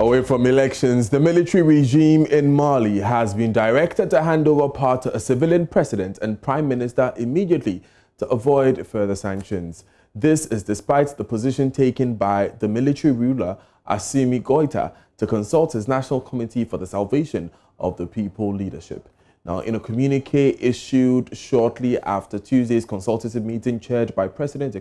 Away from elections, the military regime in Mali has been directed to hand over power to a civilian president and prime minister immediately to avoid further sanctions. This is despite the position taken by the military ruler Assimi Goïta to consult his National Committee for the Salvation of the People leadership. Now, in a communique issued shortly after Tuesday's consultative meeting chaired by President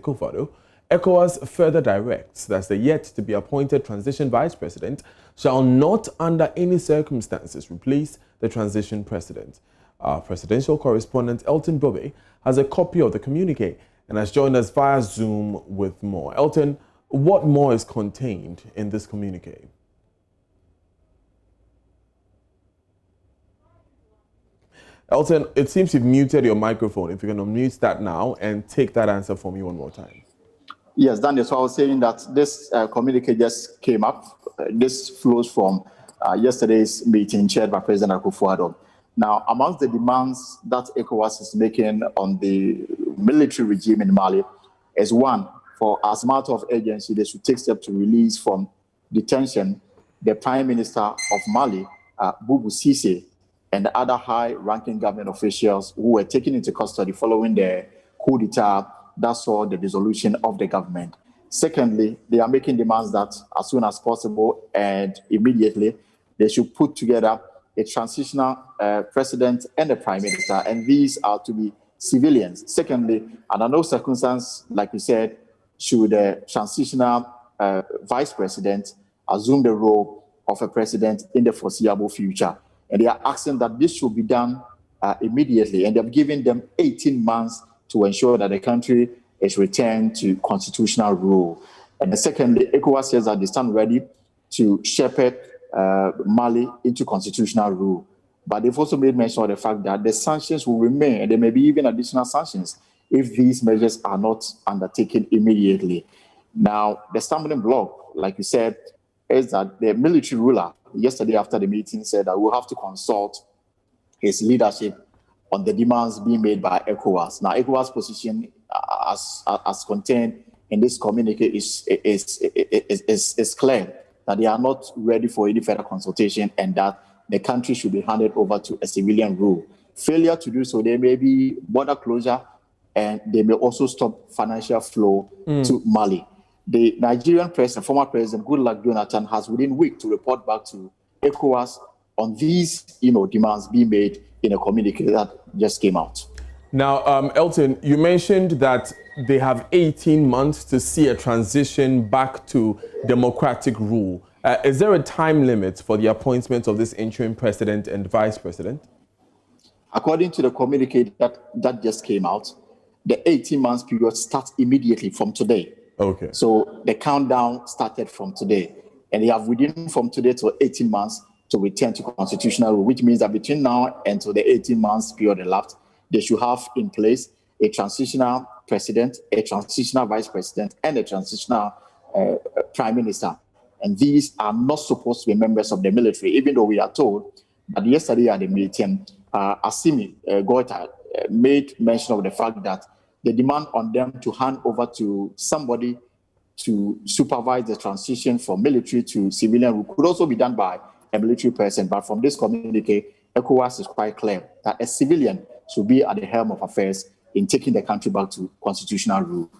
ECOWAS further directs that the yet-to-be-appointed transition vice president shall not under any circumstances replace the transition president. Our presidential correspondent Elton Bobe has a copy of the communique and has joined us via Zoom with more. Elton, what more is contained in this communique? Elton, it seems you've muted your microphone. If you can unmute that now and take that answer for me one more time. Yes, Daniel, so I was saying that this communique just came up. This flows from yesterday's meeting chaired by President Akufo-Addo. Now, amongst the demands that ECOWAS is making on the military regime in Mali is one, for as a matter of urgency, they should take steps to release from detention the Prime Minister of Mali, Boubou Cissé, and the other high-ranking government officials who were taken into custody following the coup d'etat that saw the dissolution of the government. Secondly, they are making demands that as soon as possible and immediately, they should put together a transitional president and a prime minister, and these are to be civilians. Secondly, under no circumstance, like you said, should the transitional vice president assume the role of a president in the foreseeable future. And they are asking that this should be done immediately, and they've given them 18 months to ensure that the country is returned to constitutional rule. And secondly, ECOWAS says that they stand ready to shepherd Mali into constitutional rule. But they've also made mention of the fact that the sanctions will remain, and there may be even additional sanctions if these measures are not undertaken immediately. Now, the stumbling block, like you said, is that the military ruler, yesterday after the meeting, said that we'll have to consult his leadership on the demands being made by ECOWAS. Now, ECOWAS' position, as contained in this communique, is clear that they are not ready for any further consultation and that the country should be handed over to a civilian rule. Failure to do so, there may be border closure and they may also stop financial flow to Mali. The Nigerian president, former president Goodluck Jonathan, has within a week to report back to ECOWAS on these demands being made in a communique that just came out. Now, Elton, you mentioned that they have 18 months to see a transition back to democratic rule. Is there a time limit for the appointment of this interim president and vice president? According to the communique that just came out, the 18 months period starts immediately from today. Okay. So the countdown started from today. And they have within from today to 18 months to return to constitutional rule, which means that between now and to the 18 months period elapsed, they should have in place a transitional president, a transitional vice president, and a transitional prime minister. And these are not supposed to be members of the military, even though we are told that yesterday at the meeting, Assimi Goïta made mention of the fact that the demand on them to hand over to somebody to supervise the transition from military to civilian rule could also be done by a military person. But from this communique, ECOWAS is quite clear that a civilian should be at the helm of affairs in taking the country back to constitutional rule.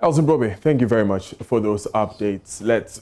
Elton Brobe, thank you very much for those updates. Let's